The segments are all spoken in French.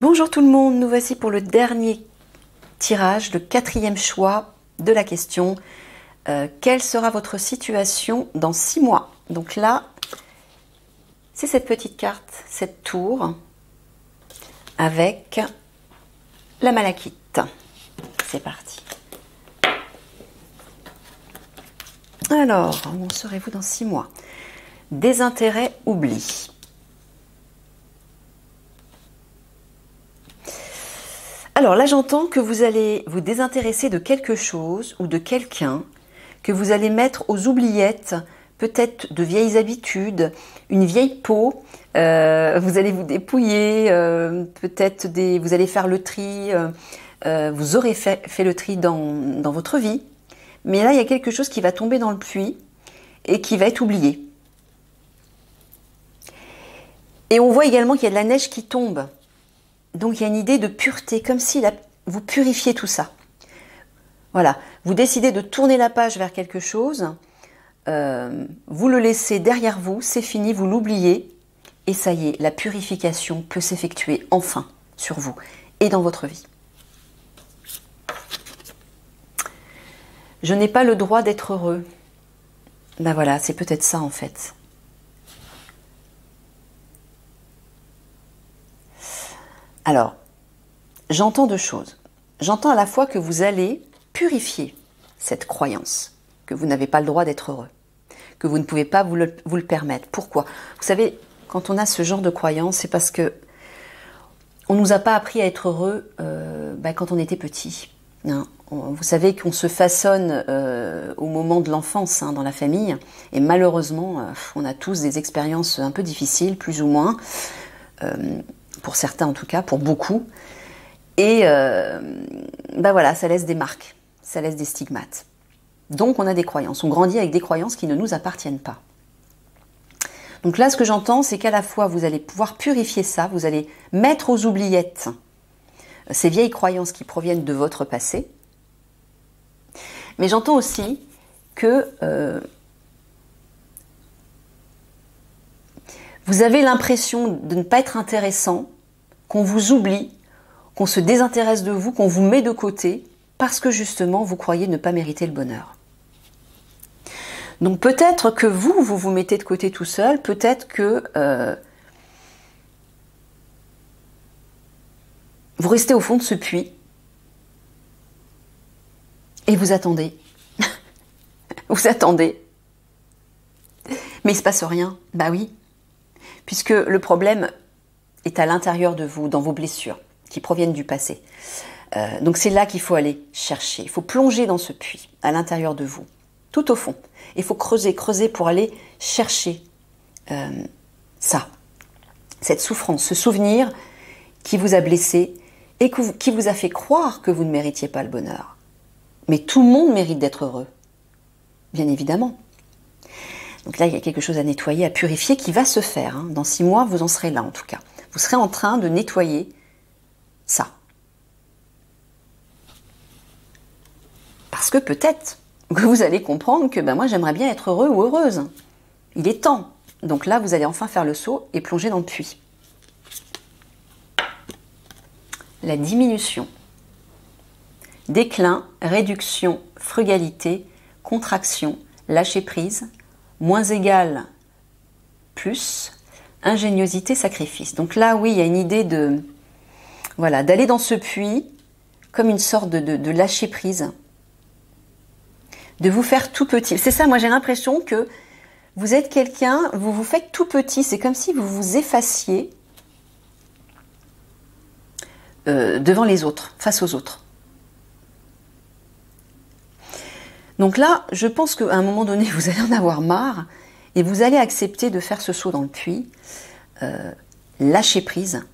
Bonjour tout le monde, nous voici pour le dernier tirage, le quatrième choix de la question. Quelle sera votre situation dans 6 mois? Donc là, c'est cette petite carte, cette tour, avec la malachite. C'est parti. Alors, où en serez-vous dans 6 mois? Désintérêt, oubli. Alors là, j'entends que vous allez vous désintéresser de quelque chose ou de quelqu'un, que vous allez mettre aux oubliettes, peut-être de vieilles habitudes, une vieille peau, vous allez vous dépouiller, peut-être vous allez faire le tri, vous aurez fait le tri dans votre vie, mais là, il y a quelque chose qui va tomber dans le puits et qui va être oublié. Et on voit également qu'il y a de la neige qui tombe. Donc il y a une idée de pureté, comme si vous purifiez tout ça. Voilà, vous décidez de tourner la page vers quelque chose, vous le laissez derrière vous, c'est fini, vous l'oubliez, et ça y est, la purification peut s'effectuer enfin sur vous et dans votre vie. Je n'ai pas le droit d'être heureux. Ben voilà, c'est peut-être ça en fait. Alors, j'entends deux choses. J'entends à la fois que vous allez purifier cette croyance, que vous n'avez pas le droit d'être heureux, que vous ne pouvez pas vous le permettre. Pourquoi? Vous savez, quand on a ce genre de croyance, c'est parce que on nous a pas appris à être heureux quand on était petit. Hein. Vous savez qu'on se façonne au moment de l'enfance dans la famille, et malheureusement, on a tous des expériences un peu difficiles, plus ou moins. Pour certains en tout cas, pour beaucoup. Et voilà, ça laisse des marques, ça laisse des stigmates. Donc on a des croyances, on grandit avec des croyances qui ne nous appartiennent pas. Donc là, ce que j'entends, c'est qu'à la fois, vous allez pouvoir purifier ça, vous allez mettre aux oubliettes ces vieilles croyances qui proviennent de votre passé. Mais j'entends aussi que vous avez l'impression de ne pas être intéressant, qu'on vous oublie, qu'on se désintéresse de vous, qu'on vous met de côté, parce que justement, vous croyez ne pas mériter le bonheur. Donc peut-être que vous mettez de côté tout seul, peut-être que vous restez au fond de ce puits, et vous attendez. Vous attendez. Mais il ne se passe rien. Bah oui. Puisque le problème est à l'intérieur de vous, dans vos blessures, qui proviennent du passé. Donc c'est là qu'il faut aller chercher. Il faut plonger dans ce puits, à l'intérieur de vous, tout au fond. Il faut creuser pour aller chercher ça, cette souffrance, ce souvenir qui vous a blessé et qui vous a fait croire que vous ne méritiez pas le bonheur. Mais tout le monde mérite d'être heureux, bien évidemment. Donc là, il y a quelque chose à nettoyer, à purifier qui va se faire. Dans 6 mois, vous en serez là en tout cas. Vous serez en train de nettoyer ça. Parce que peut-être que vous allez comprendre que moi, j'aimerais bien être heureux ou heureuse. Il est temps. Donc là, vous allez enfin faire le saut et plonger dans le puits. La diminution. Déclin, réduction, frugalité, contraction, lâcher prise, moins égal, plus, ingéniosité, sacrifice. Donc là, oui, il y a une idée d'aller dans ce puits comme une sorte de lâcher prise, de vous faire tout petit. C'est ça, moi j'ai l'impression que vous êtes quelqu'un, vous vous faites tout petit, c'est comme si vous vous effaciez devant les autres, face aux autres. Donc là, je pense qu'à un moment donné, vous allez en avoir marre et vous allez accepter de faire ce saut dans le puits, lâcher prise,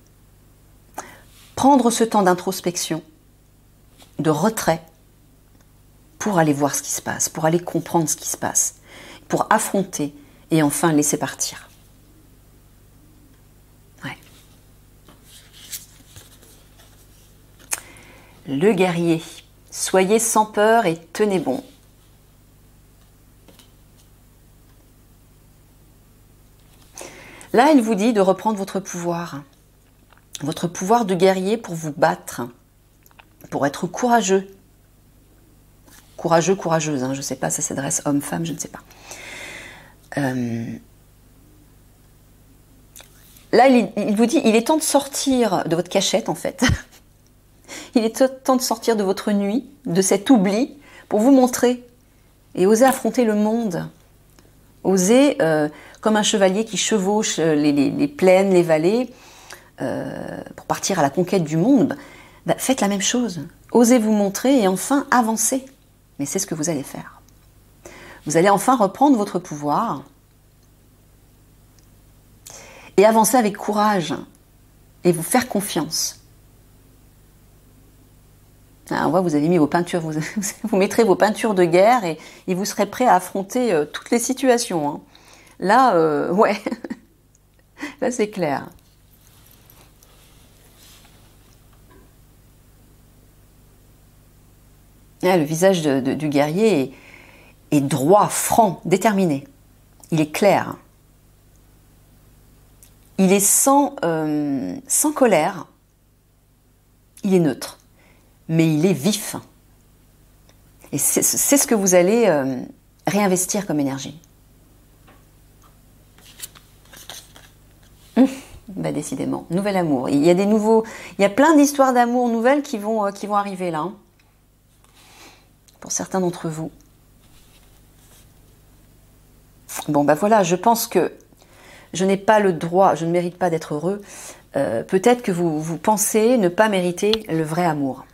prendre ce temps d'introspection, de retrait, pour aller voir ce qui se passe, pour aller comprendre ce qui se passe, pour affronter et enfin laisser partir. Ouais. Le guerrier, soyez sans peur et tenez bon. Là, il vous dit de reprendre votre pouvoir. votre pouvoir de guerrier pour vous battre, pour être courageux. Courageux, courageuse, hein, je ne sais pas, ça s'adresse homme, femme, je ne sais pas. Là, il vous dit, il est temps de sortir de votre cachette, en fait. Il est temps de sortir de votre nuit, de cet oubli, pour vous montrer et oser affronter le monde. Oser, comme un chevalier qui chevauche les plaines, les vallées, pour partir à la conquête du monde, bah, faites la même chose. Osez vous montrer et enfin avancer. Mais c'est ce que vous allez faire. Vous allez enfin reprendre votre pouvoir et avancer avec courage et vous faire confiance. Ah, on voit, vous avez mis vos peintures, vous mettrez vos peintures de guerre et vous serez prêt à affronter toutes les situations. Hein. Là, ouais, là c'est clair. Ah, le visage du guerrier est droit, franc, déterminé. Il est clair. Il est sans colère. Il est neutre. Mais il est vif. Et c'est ce que vous allez réinvestir comme énergie. Bah décidément, nouvel amour. Il y a plein d'histoires d'amour nouvelles qui vont arriver là. Hein, pour certains d'entre vous. Bon bah voilà, je pense que je n'ai pas le droit, je ne mérite pas d'être heureux. Peut-être que vous pensez ne pas mériter le vrai amour.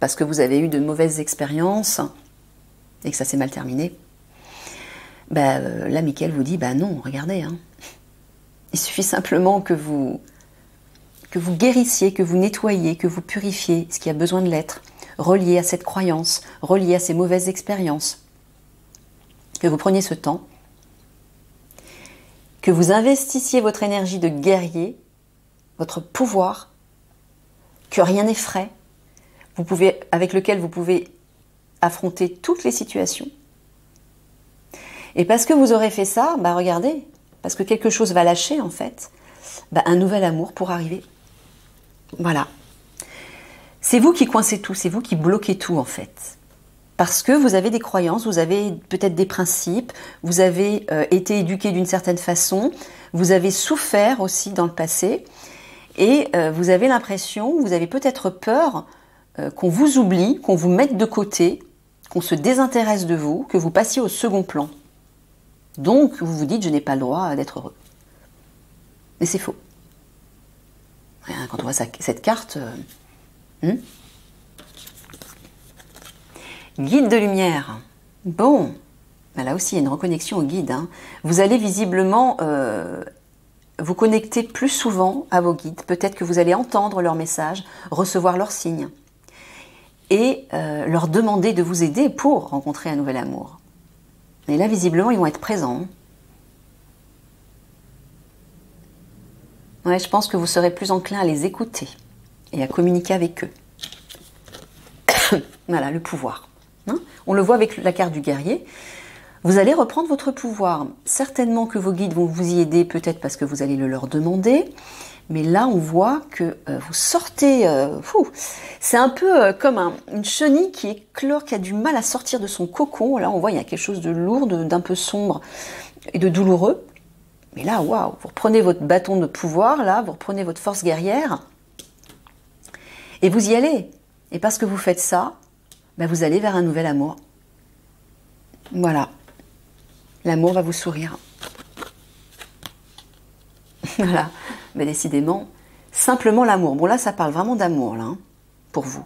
Parce que vous avez eu de mauvaises expériences et que ça s'est mal terminé. Bah, là, Michael vous dit, bah non, regardez. Hein. Il suffit simplement que vous guérissiez, que vous nettoyiez, que vous purifiez ce qui a besoin de l'être, relié à cette croyance, relié à ces mauvaises expériences. Que vous preniez ce temps, que vous investissiez votre énergie de guerrier, votre pouvoir, que rien n'effraie, avec lequel vous pouvez affronter toutes les situations. Et parce que vous aurez fait ça, bah regardez, parce que quelque chose va lâcher en fait, bah un nouvel amour pour arriver. Voilà. C'est vous qui coincez tout, c'est vous qui bloquez tout en fait. Parce que vous avez des croyances, vous avez peut-être des principes, vous avez été éduqué d'une certaine façon, vous avez souffert aussi dans le passé, et vous avez l'impression, vous avez peut-être peur qu'on vous oublie, qu'on vous mette de côté, qu'on se désintéresse de vous, que vous passiez au second plan. Donc, vous vous dites, je n'ai pas le droit d'être heureux. Mais c'est faux. Quand on voit cette carte... Guide de lumière. Bon, ben là aussi, il y a une reconnexion au guide. Hein. Vous allez visiblement vous connecter plus souvent à vos guides. Peut-être que vous allez entendre leurs messages, recevoir leurs signes. Et leur demander de vous aider pour rencontrer un nouvel amour. Et là, visiblement, ils vont être présents. Ouais, je pense que vous serez plus enclin à les écouter et à communiquer avec eux. Voilà, le pouvoir. Hein, on le voit avec la carte du guerrier. Vous allez reprendre votre pouvoir. Certainement que vos guides vont vous y aider, peut-être parce que vous allez le leur demander. Mais là, on voit que vous sortez... c'est un peu comme une chenille qui éclore, qui a du mal à sortir de son cocon. Là, on voit il y a quelque chose de lourd, d'un peu sombre et de douloureux. Mais là, waouh, vous reprenez votre bâton de pouvoir, là, vous reprenez votre force guerrière. Et vous y allez. Et parce que vous faites ça, ben vous allez vers un nouvel amour. Voilà. L'amour va vous sourire. Voilà. Mais décidément, simplement l'amour. Bon là, ça parle vraiment d'amour, là, hein, pour vous.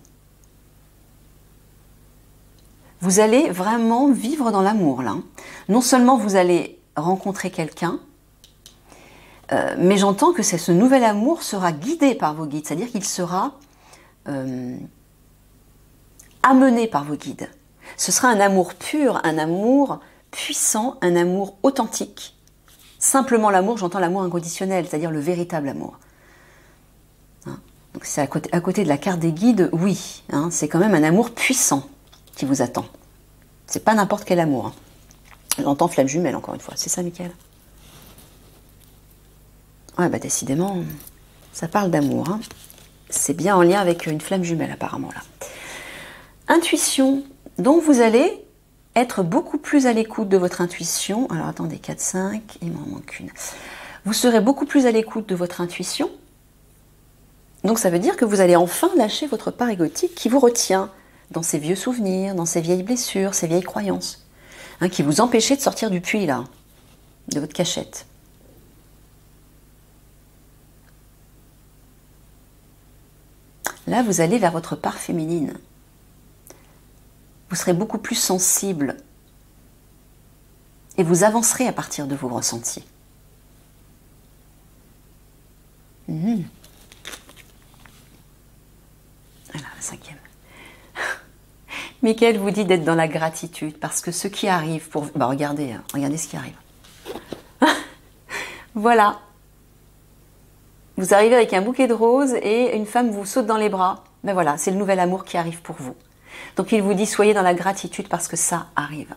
Vous allez vraiment vivre dans l'amour, là. Non seulement vous allez rencontrer quelqu'un, mais j'entends que ce nouvel amour sera guidé par vos guides. C'est-à-dire qu'il sera amené par vos guides. Ce sera un amour pur, un amour puissant, un amour authentique. Simplement l'amour, j'entends l'amour inconditionnel, c'est-à-dire le véritable amour. Hein, donc c'est à côté de la carte des guides, oui, hein, c'est quand même un amour puissant qui vous attend. C'est pas n'importe quel amour. Hein. J'entends flamme jumelle encore une fois, c'est ça, Michael? Ouais, bah décidément. Ça parle d'amour. Hein. C'est bien en lien avec une flamme jumelle apparemment là. Intuition. Donc vous allez être beaucoup plus à l'écoute de votre intuition. Alors attendez, 4, 5, il m'en manque une. Vous serez beaucoup plus à l'écoute de votre intuition. Donc ça veut dire que vous allez enfin lâcher votre part égotique qui vous retient dans ces vieux souvenirs, dans ces vieilles blessures, ces vieilles croyances, hein, qui vous empêchaient de sortir du puits là, de votre cachette. Là, vous allez vers votre part féminine. Vous serez beaucoup plus sensible et vous avancerez à partir de vos ressentis. Voilà, la 5e. Michael vous dit d'être dans la gratitude parce que ce qui arrive pour... Bah regardez, regardez ce qui arrive. Voilà. Vous arrivez avec un bouquet de roses et une femme vous saute dans les bras. Ben voilà, c'est le nouvel amour qui arrive pour vous. Donc il vous dit soyez dans la gratitude parce que ça arrive.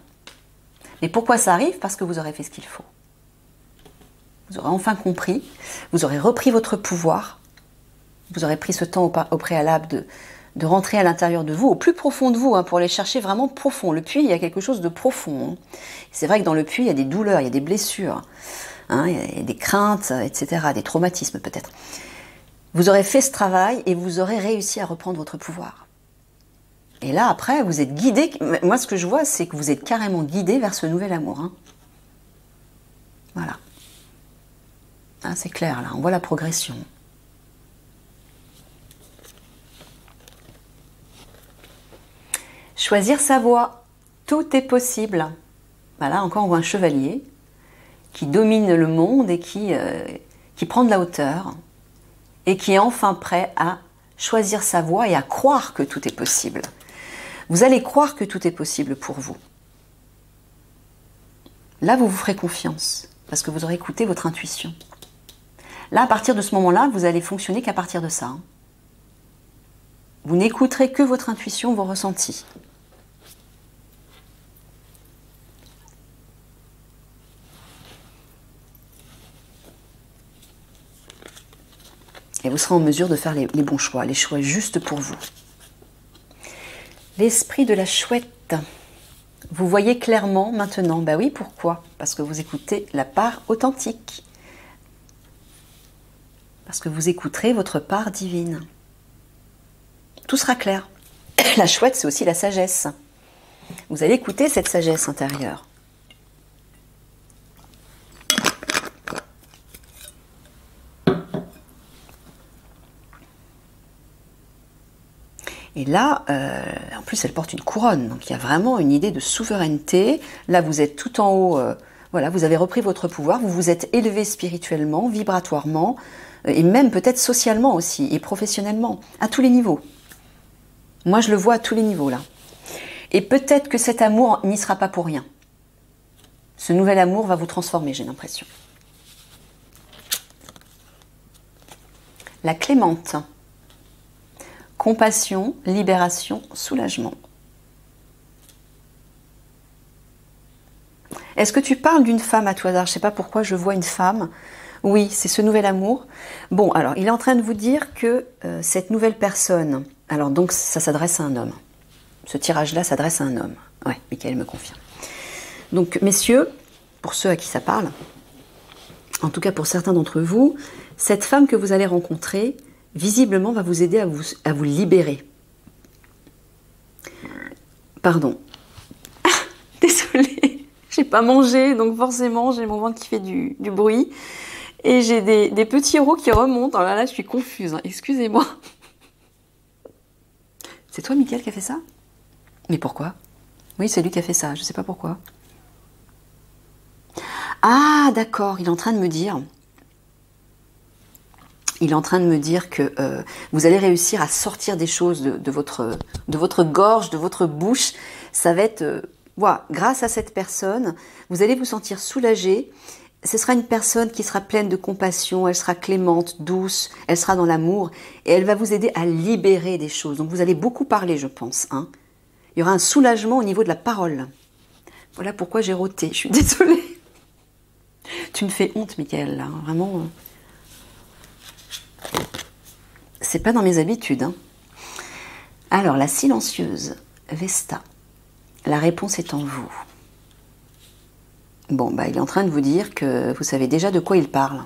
Mais pourquoi ça arrive? Parce que vous aurez fait ce qu'il faut. Vous aurez enfin compris, vous aurez repris votre pouvoir, vous aurez pris ce temps au préalable de rentrer à l'intérieur de vous, au plus profond de vous, hein, pour aller chercher vraiment profond. Le puits, il y a quelque chose de profond. Hein. C'est vrai que dans le puits, il y a des douleurs, il y a des blessures, hein, il y a des craintes, etc., des traumatismes peut-être. Vous aurez fait ce travail et vous aurez réussi à reprendre votre pouvoir. Et là, après, vous êtes guidé. Moi, ce que je vois, c'est que vous êtes carrément guidé vers ce nouvel amour. Hein. Voilà. Ah, c'est clair, là, on voit la progression. Choisir sa voie, tout est possible. Voilà, encore on voit un chevalier qui domine le monde et qui prend de la hauteur et qui est enfin prêt à choisir sa voie et à croire que tout est possible. Vous allez croire que tout est possible pour vous. Là, vous vous ferez confiance parce que vous aurez écouté votre intuition. Là, à partir de ce moment-là, vous allez fonctionner qu'à partir de ça. Vous n'écouterez que votre intuition, vos ressentis. Et vous serez en mesure de faire les bons choix, les choix justes pour vous. L'esprit de la chouette. Vous voyez clairement maintenant. Ben oui, pourquoi? Parce que vous écoutez la part authentique. Parce que vous écouterez votre part divine. Tout sera clair. La chouette, c'est aussi la sagesse. Vous allez écouter cette sagesse intérieure. Et là, en plus, elle porte une couronne. Donc, il y a vraiment une idée de souveraineté. Là, vous êtes tout en haut. Voilà, vous avez repris votre pouvoir. Vous vous êtes élevé spirituellement, vibratoirement, et même peut-être socialement aussi, et professionnellement, à tous les niveaux. Moi, je le vois à tous les niveaux, là. Et peut-être que cet amour n'y sera pas pour rien. Ce nouvel amour va vous transformer, j'ai l'impression. La clémente. Compassion, libération, soulagement. Est-ce que tu parles d'une femme à tout hasard? Je ne sais pas pourquoi je vois une femme. Oui, c'est ce nouvel amour. Bon, alors, il est en train de vous dire que cette nouvelle personne... Alors, donc, ça s'adresse à un homme. Ce tirage-là s'adresse à un homme. Ouais, Michael me confirme. Donc, messieurs, pour ceux à qui ça parle, en tout cas pour certains d'entre vous, cette femme que vous allez rencontrer... visiblement, va vous aider à vous libérer. Pardon. Ah, désolée, j'ai pas mangé, donc forcément, j'ai mon ventre qui fait du bruit. Et j'ai des petits roux qui remontent. Alors là, je suis confuse, hein. Excusez-moi. C'est toi, Michael, qui a fait ça? Mais pourquoi? Oui, c'est lui qui a fait ça, je sais pas pourquoi. Ah, d'accord, il est en train de me dire... Il est en train de me dire que vous allez réussir à sortir des choses de votre gorge, de votre bouche. Ça va être, voilà, grâce à cette personne, vous allez vous sentir soulagé. Ce sera une personne qui sera pleine de compassion, elle sera clémente, douce, elle sera dans l'amour et elle va vous aider à libérer des choses. Donc vous allez beaucoup parler, je pense. Hein. Il y aura un soulagement au niveau de la parole. Voilà pourquoi j'ai roté, je suis désolée. Tu me fais honte, Michael, là, vraiment... C'est pas dans mes habitudes. Hein. Alors, la silencieuse, Vesta. La réponse est en vous. Bon, bah, il est en train de vous dire que vous savez déjà de quoi il parle.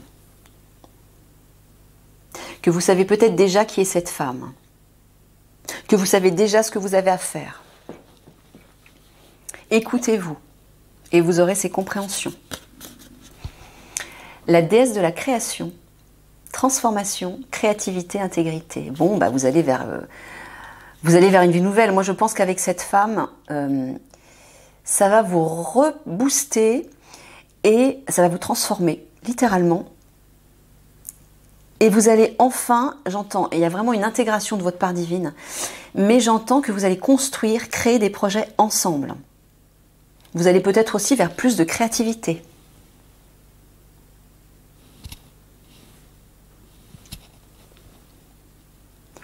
Que vous savez peut-être déjà qui est cette femme. Que vous savez déjà ce que vous avez à faire. Écoutez-vous et vous aurez ces compréhensions. La déesse de la création, transformation, créativité, intégrité. Bon, bah, vous allez vers une vie nouvelle. Moi, je pense qu'avec cette femme, ça va vous rebooster et ça va vous transformer, littéralement. Et vous allez enfin, j'entends, et il y a vraiment une intégration de votre part divine, mais j'entends que vous allez construire, créer des projets ensemble. Vous allez peut-être aussi vers plus de créativité.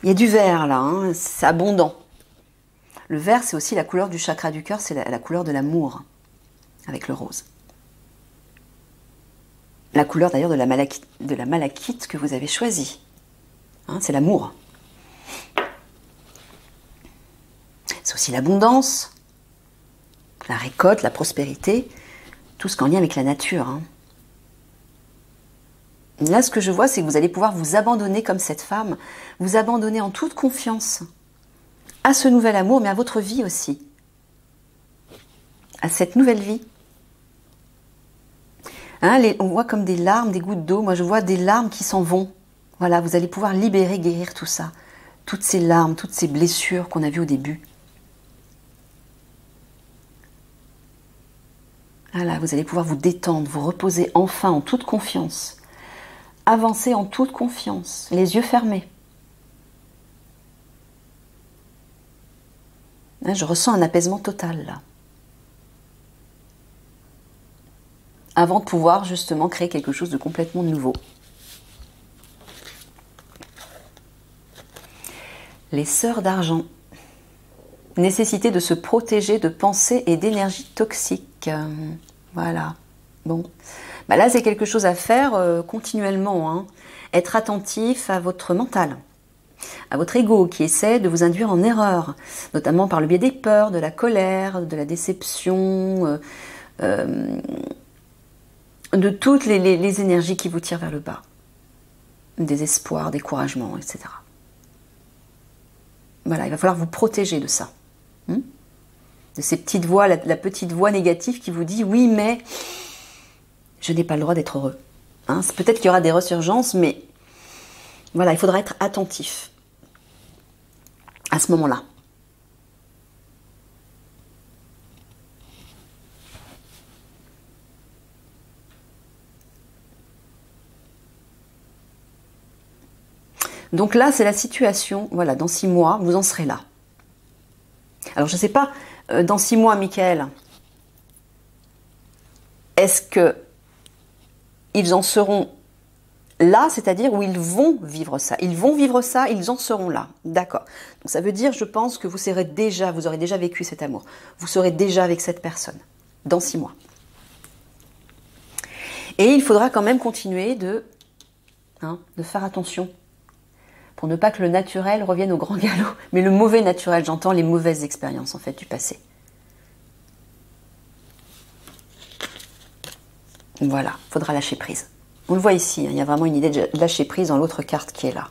Il y a du vert là, hein, c'est abondant. Le vert, c'est aussi la couleur du chakra du cœur, c'est la couleur de l'amour, avec le rose. La couleur d'ailleurs de la malachite que vous avez choisie. Hein, c'est l'amour. C'est aussi l'abondance, la récolte, la prospérité, tout ce qui est en lien avec la nature. Hein. Là, ce que je vois, c'est que vous allez pouvoir vous abandonner comme cette femme, vous abandonner en toute confiance à ce nouvel amour, mais à votre vie aussi, à cette nouvelle vie. Hein, on voit comme des larmes, des gouttes d'eau. Moi, je vois des larmes qui s'en vont. Voilà, vous allez pouvoir libérer, guérir tout ça. Toutes ces larmes, toutes ces blessures qu'on a vues au début. Voilà, vous allez pouvoir vous détendre, vous reposer enfin en toute confiance. Avancer en toute confiance, les yeux fermés. Hein, je ressens un apaisement total, là. Avant de pouvoir justement créer quelque chose de complètement nouveau. Les sœurs d'argent. Nécessité de se protéger de pensées et d'énergie toxiques. Voilà. Bon. Bah là, c'est quelque chose à faire continuellement. Hein. Être attentif à votre mental, à votre ego qui essaie de vous induire en erreur, notamment par le biais des peurs, de la colère, de la déception, de toutes les énergies qui vous tirent vers le bas. Désespoir, découragement, etc. Voilà, il va falloir vous protéger de ça. De ces petites voix, la petite voix négative qui vous dit « oui, mais je n'ai pas le droit d'être heureux hein. ». Peut-être qu'il y aura des ressurgences, mais voilà, il faudra être attentif à ce moment-là. Donc là, c'est la situation, voilà, dans 6 mois, vous en serez là. Alors, je ne sais pas, dans 6 mois, Michael, est-ce que ils en seront là, c'est-à-dire où ils vont vivre ça. Ils vont vivre ça, ils en seront là. D'accord. Donc ça veut dire, je pense, que vous aurez déjà vécu cet amour. Vous serez déjà avec cette personne dans 6 mois. Et il faudra quand même continuer de faire attention pour ne pas que le naturel revienne au grand galop. Mais le mauvais naturel, j'entends les mauvaises expériences en fait du passé. Voilà, il faudra lâcher prise. On le voit ici, hein, il y a vraiment une idée de lâcher prise dans l'autre carte qui est là.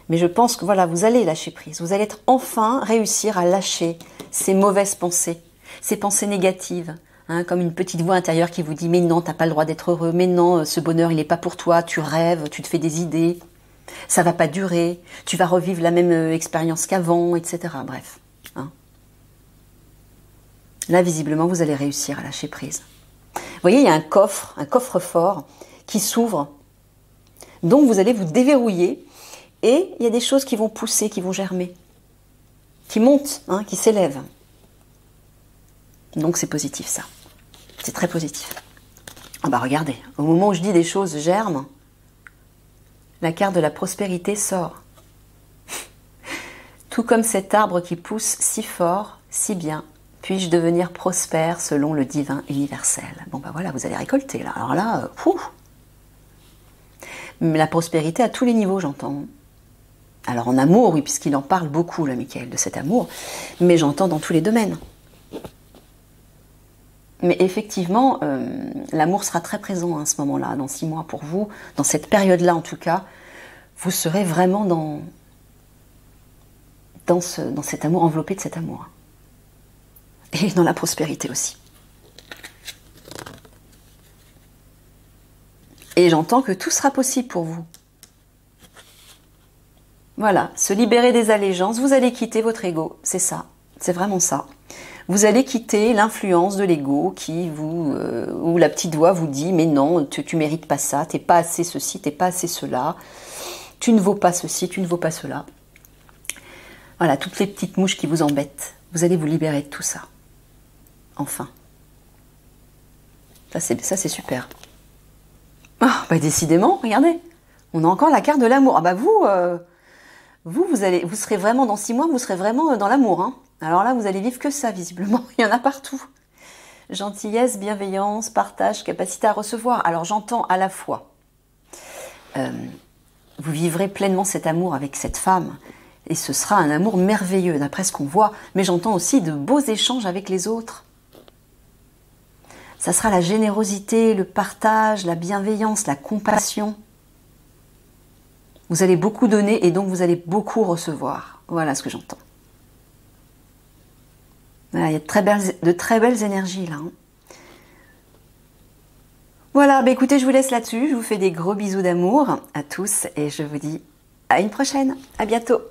Mais je pense que voilà, vous allez lâcher prise. Vous allez enfin réussir à lâcher ces mauvaises pensées, ces pensées négatives. Hein, comme une petite voix intérieure qui vous dit « mais non, t'as pas le droit d'être heureux, mais non, ce bonheur, il n'est pas pour toi, tu rêves, tu te fais des idées, ça va pas durer, tu vas revivre la même expérience qu'avant, etc. » Bref. Hein. Là, visiblement, vous allez réussir à lâcher prise. Vous voyez, il y a un coffre-fort qui s'ouvre. Donc, vous allez vous déverrouiller et il y a des choses qui vont pousser, qui vont germer, qui montent, hein, qui s'élèvent. Donc, c'est positif, ça. C'est très positif. Ah bah regardez, au moment où je dis des choses germent, la carte de la prospérité sort. Tout comme cet arbre qui pousse si fort, si bien, puis-je devenir prospère selon le divin universel. Bon bah voilà, vous allez récolter là. Alors là, Mais la prospérité à tous les niveaux, j'entends. Alors en amour, oui, puisqu'il en parle beaucoup, là, Michael, de cet amour, mais j'entends dans tous les domaines. Mais effectivement, l'amour sera très présent à ce moment-là, dans 6 mois pour vous, dans cette période-là en tout cas, vous serez vraiment dans cet amour, enveloppé de cet amour. Et dans la prospérité aussi. Et j'entends que tout sera possible pour vous. Voilà, se libérer des allégeances, vous allez quitter votre ego, c'est ça, c'est vraiment ça. Vous allez quitter l'influence de l'ego qui où la petite voix vous dit mais non, tu mérites pas ça, t'es pas assez ceci, t'es pas assez cela, tu ne vaux pas ceci, tu ne vaux pas cela. Voilà, toutes les petites mouches qui vous embêtent, vous allez vous libérer de tout ça. Enfin. Ça c'est super. Ah, bah décidément, regardez, on a encore la carte de l'amour. Ah bah vous serez vraiment dans 6 mois, vous serez vraiment dans l'amour. Hein. Alors là, vous allez vivre que ça, visiblement. Il y en a partout. Gentillesse, bienveillance, partage, capacité à recevoir. Alors j'entends à la fois, vous vivrez pleinement cet amour avec cette femme. Et ce sera un amour merveilleux, d'après ce qu'on voit. Mais j'entends aussi de beaux échanges avec les autres. Ça sera la générosité, le partage, la bienveillance, la compassion. Vous allez beaucoup donner et donc vous allez beaucoup recevoir. Voilà ce que j'entends. Voilà, il y a de très belles énergies là. Hein. Voilà, bah écoutez, je vous laisse là-dessus. Je vous fais des gros bisous d'amour à tous et je vous dis à une prochaine. À bientôt.